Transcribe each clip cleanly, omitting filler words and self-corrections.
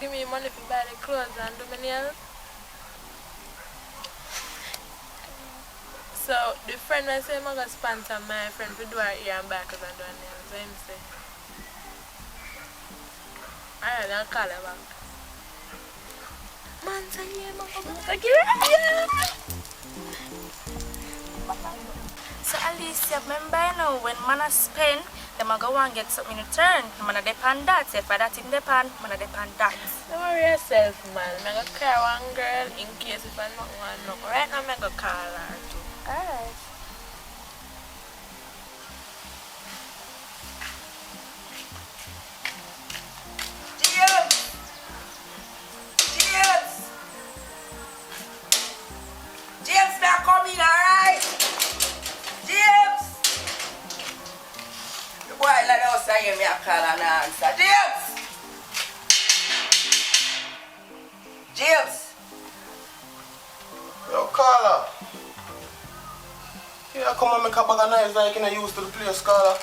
Give me money to buy the clothes and do my nails. So the friend I say I'm gonna sponsor my friend to do her ear and back and do her nails. So him say, alright, I'll call her back. Man, say yeah, So Alicia, remember you know when man spend, them a go and get something in return. Man a depend that. If I that in depend, man a depend that. Don't worry yourself, man. I'm gonna call one girl in case if I not want no. Right now I'm gonna call her too. Alright. James, now come in, alright? James! The boy like outside me a call and answer. James! James! Yo, Carla. Yeah, come and make a bag of knives like you use to the place, Carla.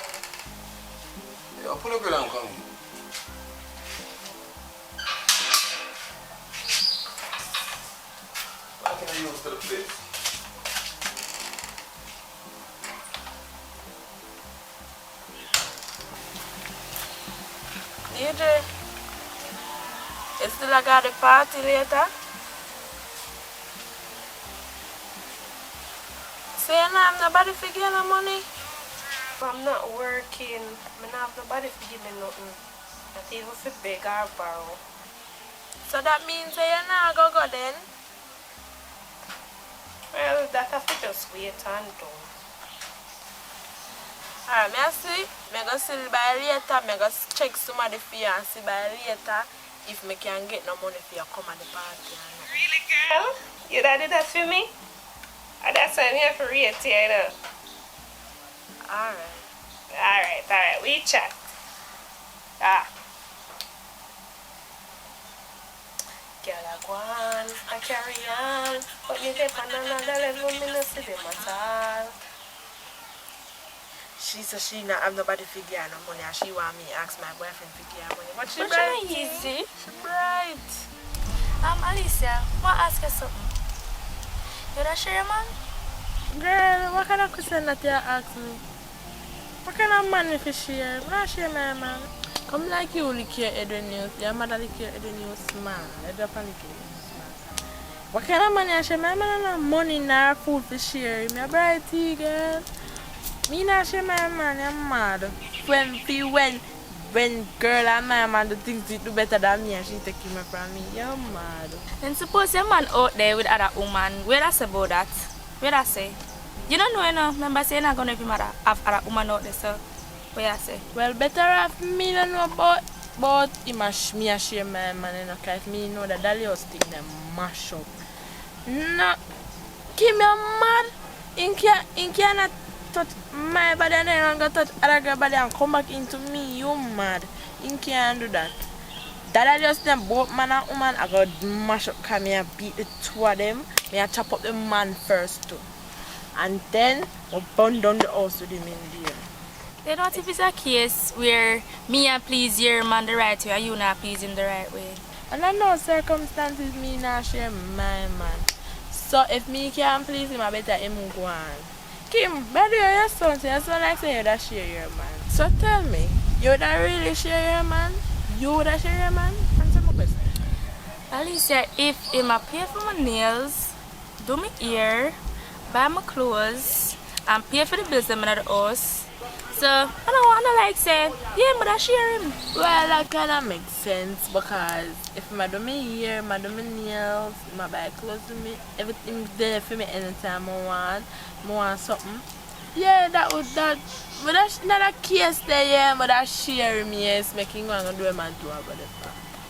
Yo, pull up your and come in. Like you use to the place. DJ, you still got the party later? So you don't have nobody to give no money? I'm not working. I don't have nobody to give me nothing. Not even for beg or borrow. So that means that you not go then? Well, that have to just wait and do. Alright, I see. I go see by later. I go check somebody for you and see by later if I can get no money for you come at the party. Really, girl? You did that for me? And that's why I'm here for rate you, you know. Alright. We chat. Girl, I go on, I carry on. But me take on another level, me no see them at all. She said she not have nobody to give her no money and she want me ask my boyfriend to give her money. But she But bright. you know easy. She bright. Alicia, I want to ask you something. You not sure, man? Girl, what kind of question that you ask me? What kind of man if you share? I'm not share my man. Come like you lick your head when you your mother lick your head when you smile. Head up and lick your head smile. What kind of money I share? My man not money nor food for share. Me a brighty girl. Me not share my man, I'm mad. When when girl and my man do things they do better than me and she take him from me. You're mad. And suppose your man out there with other woman, where I say about that? Where I say? You don't know, you know. Remember saying I'm gonna have other woman out there, so where I say? Well, better have me don't know about him and me and share my man, you know, cause me know that Dalios thing them mash up. No, keep me mad. In cannot touch my body and then go touch other girl body and come back into me. You mad? In can't do that. That just them both man and woman. I got mash up, come here and beat the two of them. Me I chop up the man first too, and then I burn down the house with him in there. You know what if it's a case where me and please your man the right way and you not please him the right way? And I know circumstances me not share my man. So if me can't please him, I better him go on. Kim, better your son, so your son like say you that share your man. So tell me, you that really share your man? You that share your man? Answer my question. Alicia, if him a pay for my nails, do my hair, buy my clothes, and pay for the bills in the house, so I don't like say, yeah, but I share him. Well, that kind of makes sense because if I do my hair, I do my nails, I buy clothes to me, everything's there for me anytime I want something. Yeah, but that's not a case there, yeah, but that share me, yes, making one and do a man to about it.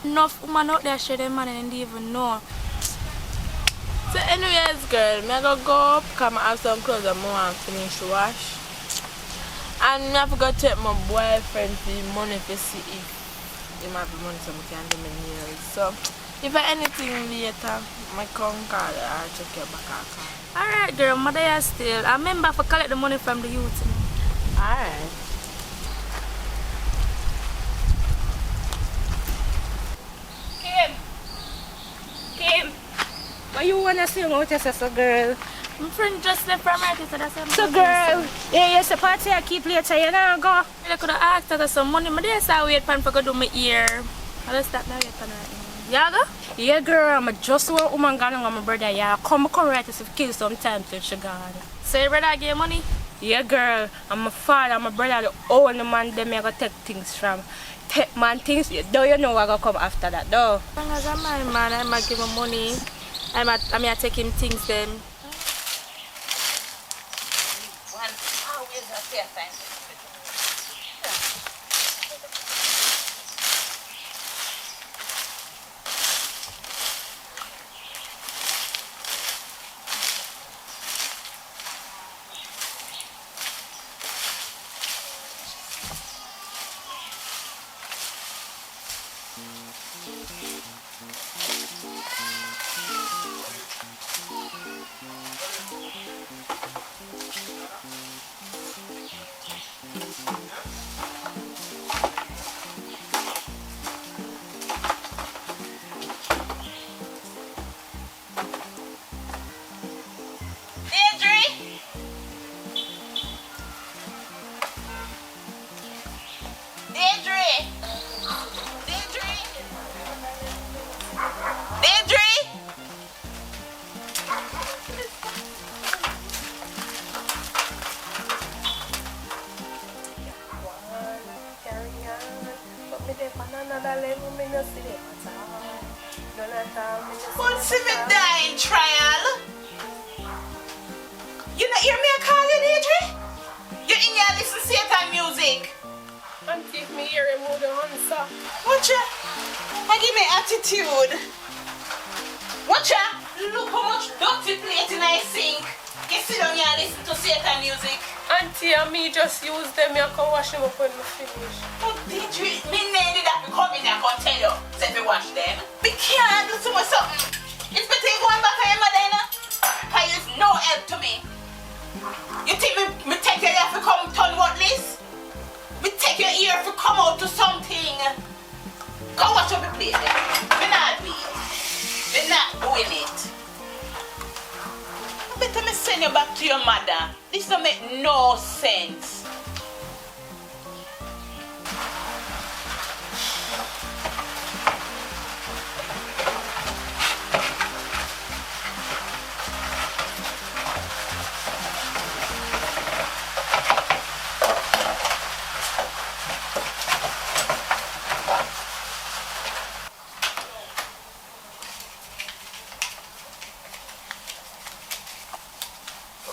Enough women out there share their man and they even know. So anyways, girl, I go up, come have some clothes and I want to finish wash. And I have to go take my boyfriend for money to see if he might be money so I can do my nails. So if I anything later, I come call or check your back account. Alright girl, mother is still. I remember to collect the money from the youth. Alright. Kim, what you wanna say about yourself, girl? My friend just left from right, so that's why I'm So, girl, yeah, you're supposed to keep later, you know, go. I could have asked her for some money, but they saw wait for go do my ear. I'll stop now, wait for her. Yeah, go? Yeah, girl, I'm just one woman gone with my brother, yeah. Come right to kill some time till she gone. So your brother gave money? Yeah, girl, I'm my father, my brother, the only man them I go take things from. Take man things, though you know I go come after that, though. As long as I'm my man, I might give him money. I may take him things then. What's me dying trial? You not hear me calling, Adri? You in here listen to Satan music? And if me hear him with the answer. Watch ya. I give me attitude. Watch ya. Look how much dirty plate in I sink. You sit down here and listen to Satan music. Auntie and me just use them, I can wash them up when we finish. Oh, did you? Me need that to come in and come tell you. Say me wash them. We can't do too much something. It's better you going back to your mother, you know? Cause it's no help to me. You think me take your ear to come turn what this? Me take your ear to come out to something. Go wash up the plate then. Me not do it. Me not doing it. Better me send you back to your mother. This don't make no sense.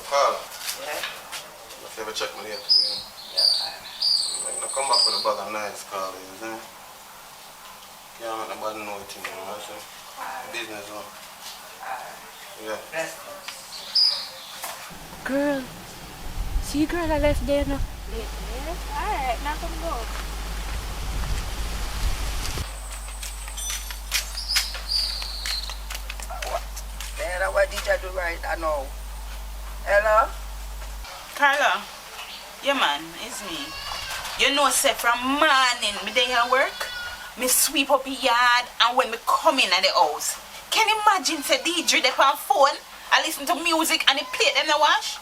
Carla. Yeah? If you ever check me later, you know. Yeah. I'm gonna come back with a bag of nice, Carla, you know. Can't make nobody know it, you know, I say. Business, you know. Yeah. Bless Girl. See girl I left there now. Alright, now come go. Man, what did I do right? I know. Hello? Carla. Yeah, man, it's me. You know, say from morning, me day at work, me sweep up the yard, and when me come in at the house, can you imagine, say, DJ they on phone, I listen to music and they play them the wash?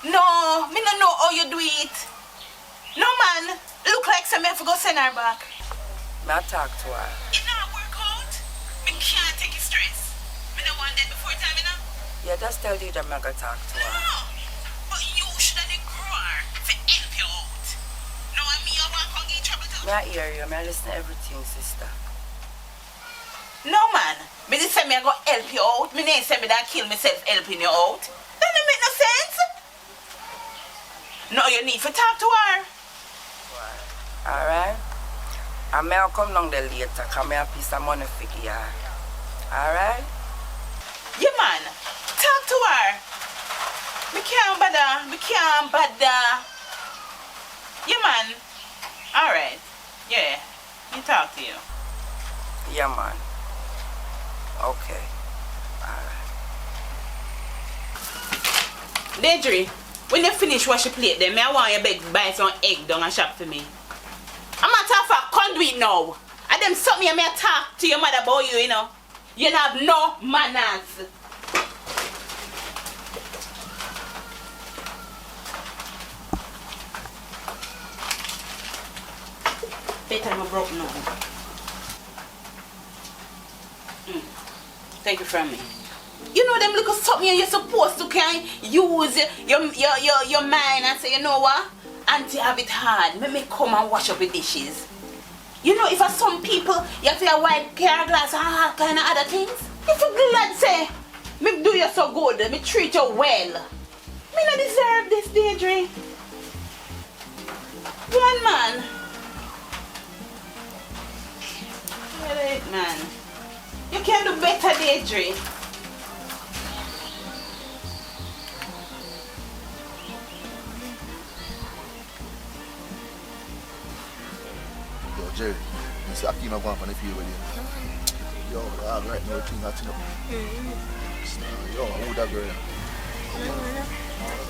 No, me don't know how you do it. No, man, look like some me have to go send her back. I talk to her. It not work out. Me can't take it stress. Me don't want that before time, you know? Yeah, just tell DJ I'm gonna talk to her. No, but you should have grow her to help you out. No, and me, I want to get in trouble too. Me I hear you, me I listen to everything, sister. No, man. Me just say me I go help you out. Me didn't say me that kill myself helping you out. That don't make no sense. No, you need to talk to her. Alright? And me I'll come down there later, cause me have a piece of money for you. Alright? Yeah, man. Talk to her. Me can't bother. Me can't bother. Yeah, man. Alright. Yeah. Me talk to you. Yeah, man. Okay. Alright. Deidre, when you finish wash your plate, then I want you to buy some egg down and shop for me. I'm not talking for conduit now. And them suck me and me talk to your mother about you, you know. You don't have no manners. Better I'm broke now. Take it from me. You know them little something you're supposed to can use your mind and say, you know what? Auntie have it hard. Let me come and wash up the dishes. You know, if for some people you have to wipe care glass and all kind of other things. If you glad say, me do you so good, me treat you well. Me not deserve this, Deidre. One man. Wait, man. You can do better, Deidre. Yo, Jerry, you see Ackeen not going on the field with you. Yo, I have right now thing acting up. Yo, who that girl?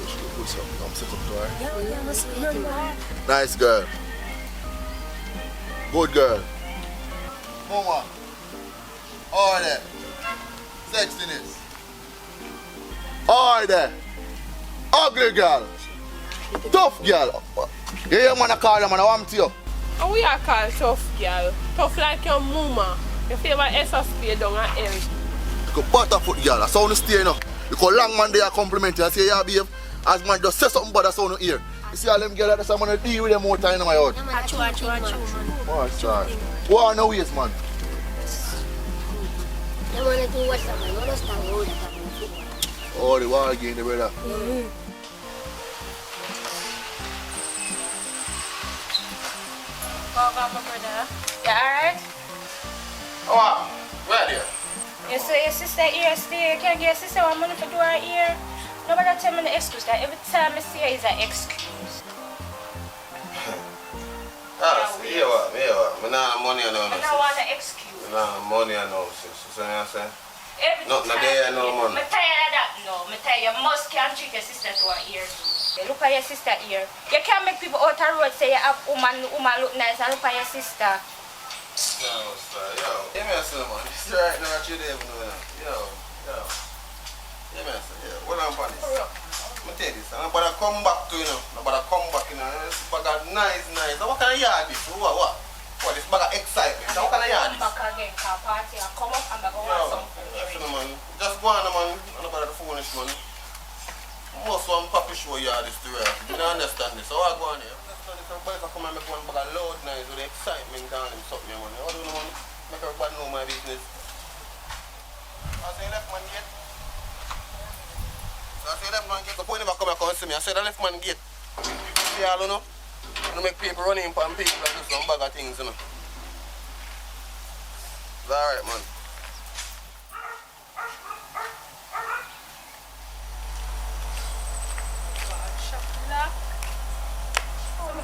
She look good, so I'm set up to her. Nice girl. Good girl. Mama. All that. Sexiness. All that. Ugly girl. Tough girl. You hear man I call them and I want to you. And we are called tough girl. Tough like your mama. Your favorite SSP down at L. You go butterfoot girl. That's how you stay now. You go long man there compliment you and say, yeah, behave. As man just say something but that's how you hear. You see all them girls that's how I'm going to deal with them more time in my house. Oh, sorry. What on the waist, man? Oh, the war again, the brother. Welcome, my brother. You alright? Oh, where are you? You see your sister here still. You can't get your sister one money to do her ear. Nobody tell me the excuse. That every time I see her is an excuse. Yeah, what? I don't money I know. I don't want an excuse. I don't money I know, sis. You see what I'm saying? Every No, time there no money. I'm tired of that. No, I'm tired. You must can't treat your sister to her ear. Look at your sister ear. You can't make people out the road say you have woman look nice and look at your sister. Yo, sir, yo. Yeah, man, son, man. This is right now, you there, yo. Yeah, man, son, yeah. What I'm on this? I'm tell you this. I'm about to come back to you know. I'm about to come back, you know. This bag of nice. What kind of yard this? What? What, this bag of excitement? What kind of yard this? Come back again, car party, and come up and back and want some food. Listen, man. Just go on, man. I'm about to foolish, man. Most one puppy show yard is the real. You don't understand this. So I go on here. Some boys come and make one bag of loud nice with the excitement down and something, man. How do you know, man? Make everybody know my business. I say left, man, yet. left man get up. When never come and see me, I said I left man gate. See all you know? You make people run in and people and do some bag of things, you know. It's alright, man.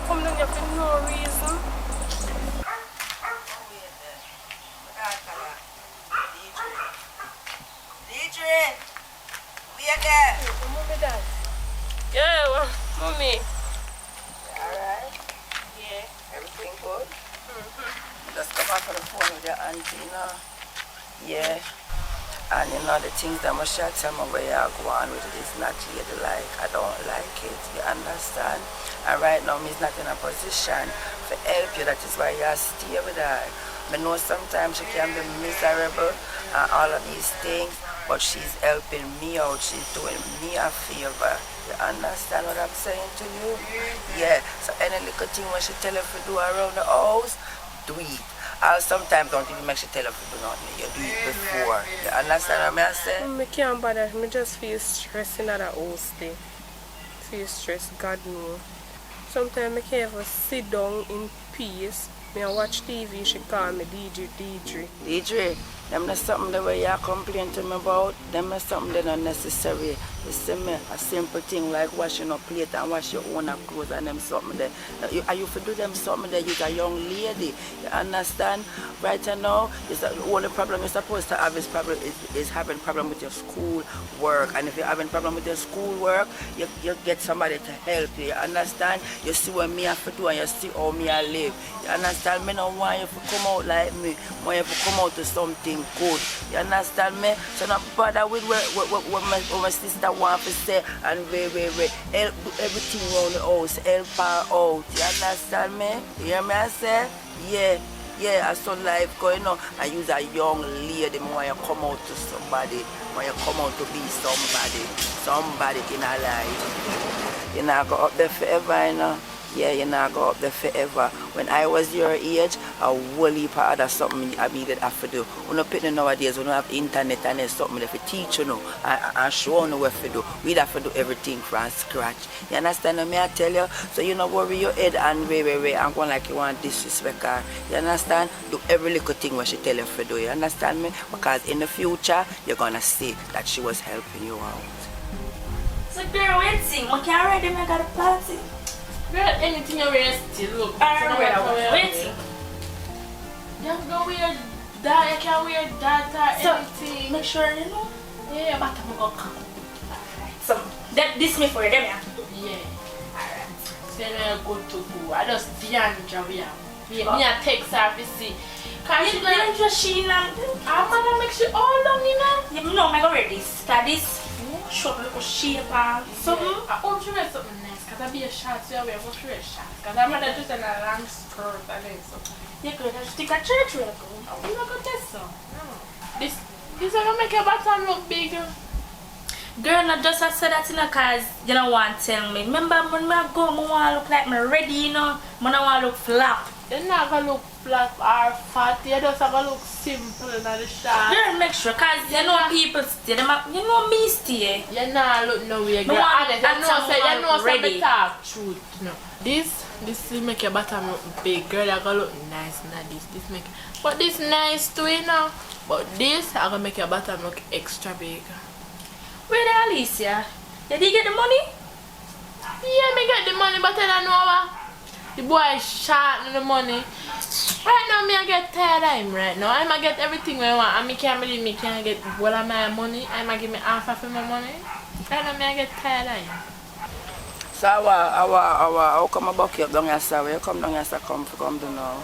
Come down here for no reason. DJ, we are there. Mommy, Dad. Yeah, well, Mommy. Alright. Yeah. Everything good? Just come back on the phone with your auntie, you know. Yeah. And you know the things that my shot tell me where you go on with it is not really like, I don't like it, you understand? And right now me's not in a position to help you, that is why you stay with her. I know sometimes she can be miserable and all of these things, but she's helping me out, she's doing me a favor. You understand what I'm saying to you? Yeah, so any little thing when she tell her to do around the house, do it. I sometimes don't even make she tell her to do nothing. You do it before. You understand what I'm saying? I can't bother. I just feel stressed in that house day. Feel stressed, God knows. Sometimes I can't even sit down in peace. I watch TV, she call me DJ. DJ, them not something that way you complain to me about. Them not something that unnecessary. You see me, a simple thing like washing up plate and wash your own clothes and them something there. Are you for do them something that you're a young lady? You understand? Right now, it's the only problem you're supposed to have is having problem with your school work. And if you're having problem with your school work, you get somebody to help you. You understand? You see what me have to do and you see how me I live. You understand? Me don't want you to come out like me. I want you to come out to something good. You understand me? So not bother with what my sister want to say and help do everything around the house, help her out. You understand me? You hear me I say? Yeah, I saw life going on. I use a young lady when you come out to somebody, when you come out to be somebody in her life. You know, go up there forever, you know. Yeah, you know, go up there forever. When I was your age, a whole heap of other something I needed have to do. When you put nowadays, when you have internet and there's something that to teach you know, and show you what to do. We'd have to do everything from scratch. You understand what I tell you? So you don't worry your head and I'm going like you want disrespect her. You understand? Do every little thing what she tell you to do. You understand me? Because in the future, you're going to see that she was helping you out. So girl, waiting. I can't already make a party. Girl, anything you wear still look. Waiting. You can go wear that, you can wear that or So, anything. make sure you know. Yeah, but I'm going to come. So, this me for them, yeah? Yeah. Alright. So you're good to go. I just Deandra we are. Me a text her to see. Cause You don't just she now. I'm gonna make she all long, you know. You know, I'm going to wear this. Cause this, show up a little shape and something. I hope you wear something nice. Cause I be a short, so I wear what you wear short. Cause I'm gonna just in a long skirt and then something. You could just take a church real good. You not gonna test so. No. This is gonna make your bottom look big. Girl, not just I said that you know, cause you don't want to tell me. Remember when I go, I want to look like me ready, you know. I don't want to look flap. You're not gonna look flat or fat. You're just gonna look simple in the short. Girl, make sure, cause you know people stay. You know me stay. You're not look no way, girl. No one- Honest, that's you know, someone say ready. me talk truth. No. This will make your bottom look big. Girl, you're gonna look nice. Not this make. But this nice too, you know. But this, I'm gonna make your bottom look extra big. Where the Alicia? Did you get the money? Yeah, me get the money, but I don't know what. The boy short on the money. Right now, me I get tired of him right now. I might get everything I want. And me can't believe me can't get all of my money. I might give me half of my money. Right now, me I get tired of him. So how come I buck you up down here, sir? Where you come down here, sir? Come do now.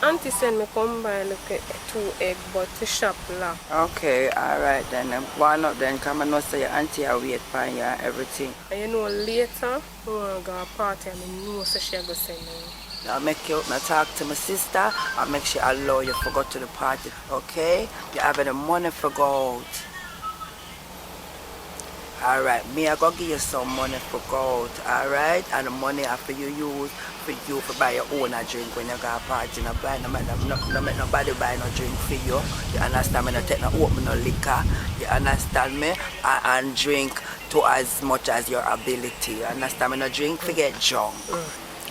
Auntie send me come buy like 2 eggs, but the shop locked. Okay, alright then. Why not then? Come and know say your auntie will wait for you and everything. And you know later, we want to go to a party and I know so she go send me. I'll make you now talk to my sister. I'll make sure I allow you to go to the party, okay? You're having the money for go out. Alright, me I go give you some money for go out, alright? And the money after you use for you to buy your own a drink when you go a party. No make nobody buy no drink for you. You understand me? No take no open no liquor. You understand me? And drink to as much as your ability. You understand me? No drink, forget drunk.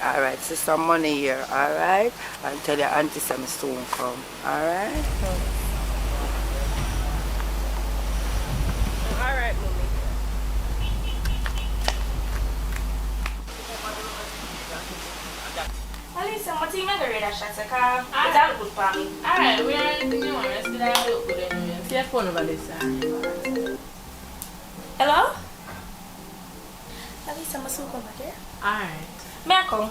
Alright, so some money here, alright? And tell your auntie some soon come, alright? Alright, mommy. Alisa, what you make a red shot? It's all good for me. Alright, we are anything you want. Let's get out of good anyway. See your phone over this side. Hello? Alisa, I'm so come back here. Alright. May I come?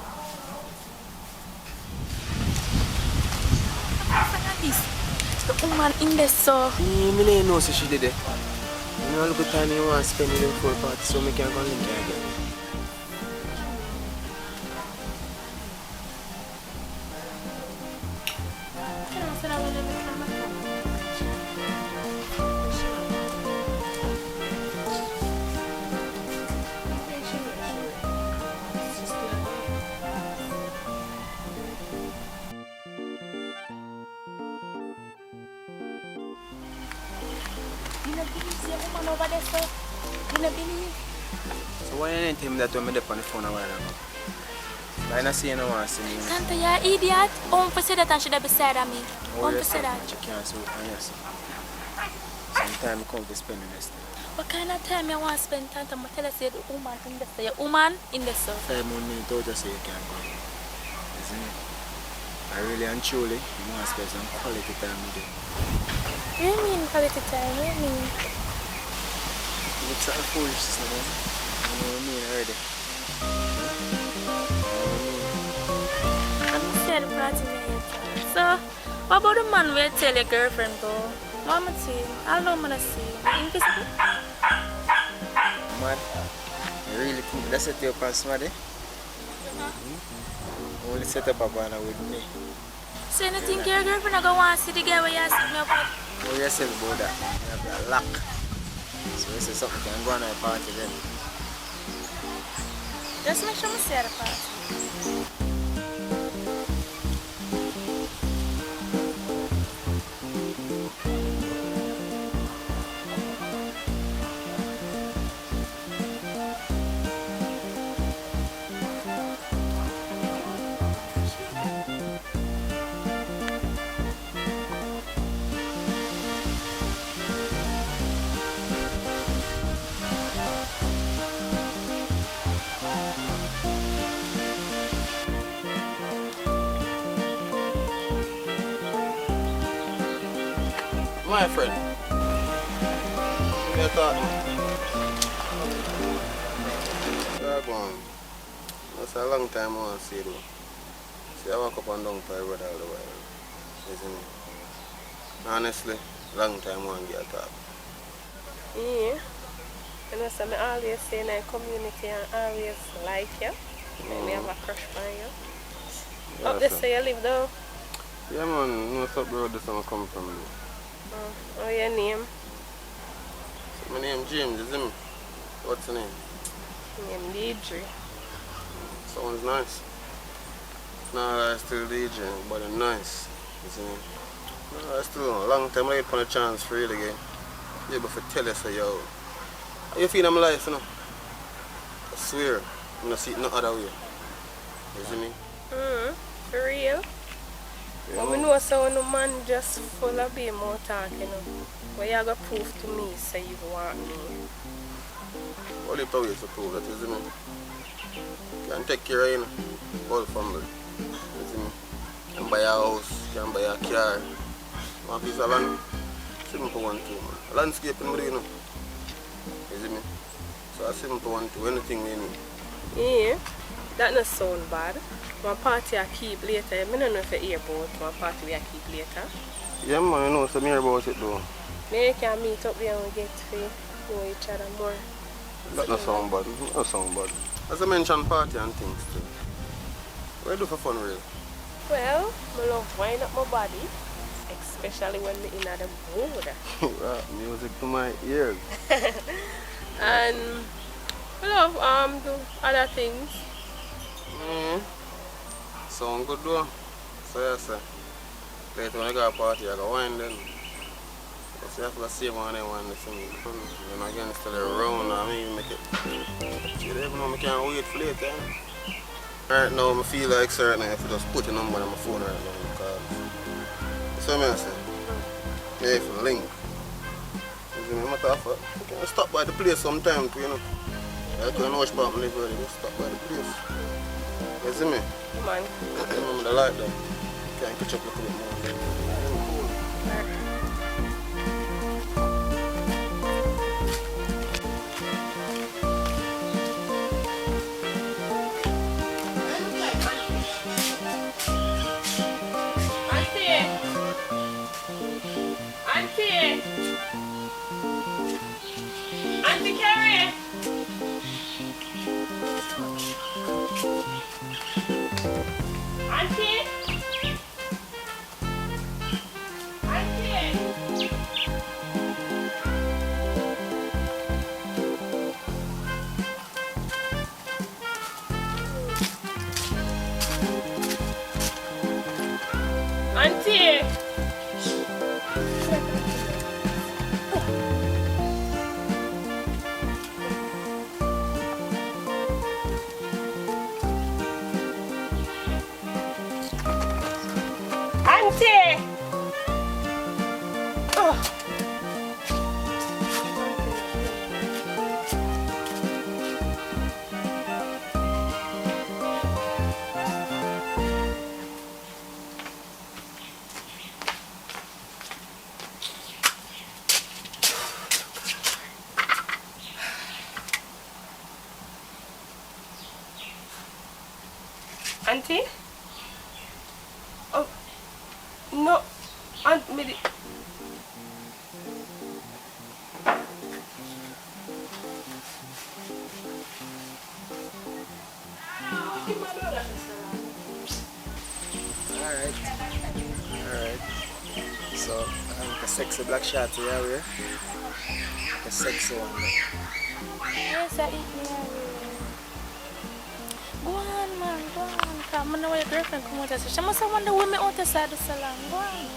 The woman in there, so. Me don't know so she did it. You know, look at time you want to spend in the full party, so me can go link her again. You know, believe the woman over there, so. You know, believe. So why you didn't tell me that when I on the phone a while ago? Why not say you don't want to see me? Tante, you're idiot. For say that and should have beside of me. Oh, For say that. you can't see what yes. Sometimes I come to spend the next day. What kind of time you want to spend, Tante? I'm tell us the woman in the store. Your woman in the store. 5 more minutes out, just say you can't go. Isn't it? I really and truly, you want to spend some quality time with you. What do you mean quality time? What do you mean? It's a foolishness, man. You know what I mean already. I'm sad about it. So, what about the man where you tell your girlfriend go? Mama see, I don't want to see. Invisible? Mad. You really think that's set you up on somebody? Only set up a partner with me. So you think your girlfriend is going to want to see the girl where you sit me up with? What you say about that? You have a lock. So you say something can go on a party then. Just make sure I see at the party. My friend. Give me a thought. Yeah, go on. That's a long time I want to see you. See, I walk up and down to my brother all the while. Isn't it? Honestly, long time I want to get a talk. Yeah. You know, so I always say in the community and always like you. Me have a crush on you. Yeah, Up this so. way you live though? Yeah, man. No what's up, bro? This one come from me. Oh, your name? So my name James, isn't it? What's your name? Name Deidre. Sounds nice. No, I still DJ, but I'm nice. Isn't it? No, I still a long time I wait for a chance for real again. Yeah, but for tell you, so yo. How you feel in my life, you know? I swear, I'm not see it no other way. You see me? For real? Yeah, But we know so no man just full of being more talk, you know. What you gonna prove to me so you want me? all the ways to prove that, you see me? Can take care of you, whole family. You see me? Can buy a house, can buy a car. One piece of land, simple one too, man. Landscaping, you know. You see me? So a simple one too, anything we need. Yeah, that not sound bad. My party I keep later. I don't know if you hear about my party we I keep later. Yeah, man, you know some more about it though. Maybe you can meet up there and we get to know each other more. That not sound bad. Not sound bad. As I mentioned, party and things too. What do you do for fun, really? Well, I love wind up my body, especially when I'm in the mood. Music to my ears. And we love do other things. Sound good though. So yes, sir. Later when I go a party, I go wine then. But you have to save one and one this thing. Then again, still around. I mean, make it. You never know, I can't wait for later. Right now, I feel like certain if I just put a number on my phone right now because. So I say, yeah, if you link. It's a matter of fact, you can stop by the place sometime too, you know. I can watch about my live early, just stop by the place. You see me? Come on. Remember the light though. You can catch up a little bit more. Auntie Carrie! Auntie! Auntie! Auntie! Oh. Auntie? Oh, no. Aunt Millie. Alright. So, a sexy black shirt here, wear. A sexy one. Yes, I eat me. Go on, man, go on. Come on, your girlfriend come out. She must have wonder women out the side of the salon. Go on.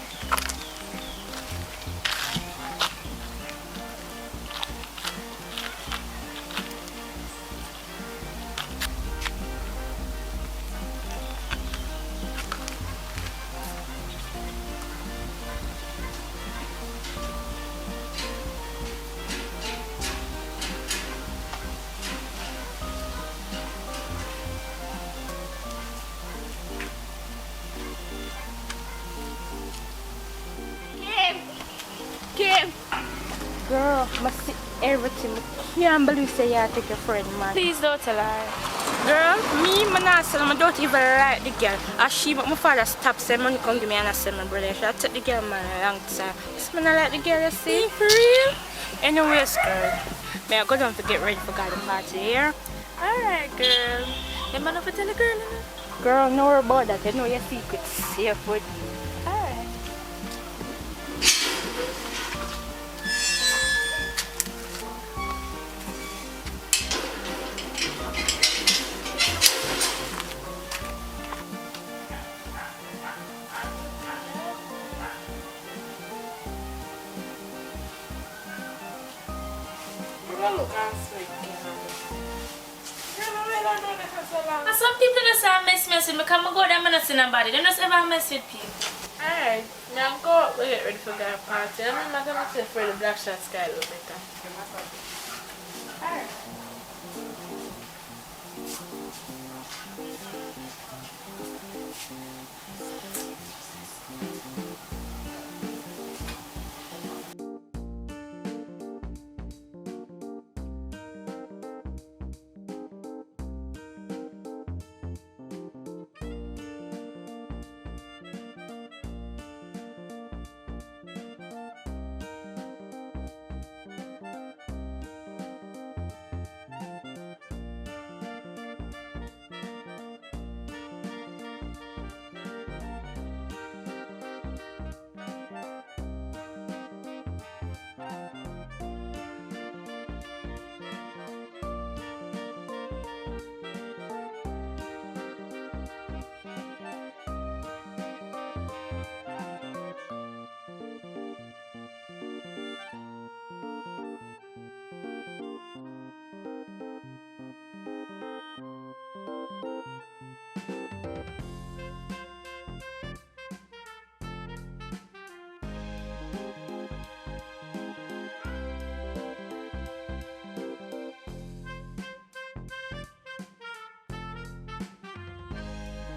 Girl, must see everything. Can't believe say you take a friend, man. Please don't tell her. Girl, I don't even like the girl. As she, but my father stopped saying money come give me and I said my brother. I took the girl man a long time. So I like the girl, you see? For real? Anyways, girl, may I go down to get ready for garden party here? Alright, girl. You man up to tell the girl, Girl, know her about that. You know your secret's safe with me. Alright. Some people just have mess with me. Come and go there, I'm not see nobody. They just ever mess with people. Alright, now go up and get ready for the party. I'm not going to say for the black shot sky a little bit. Alright.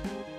you.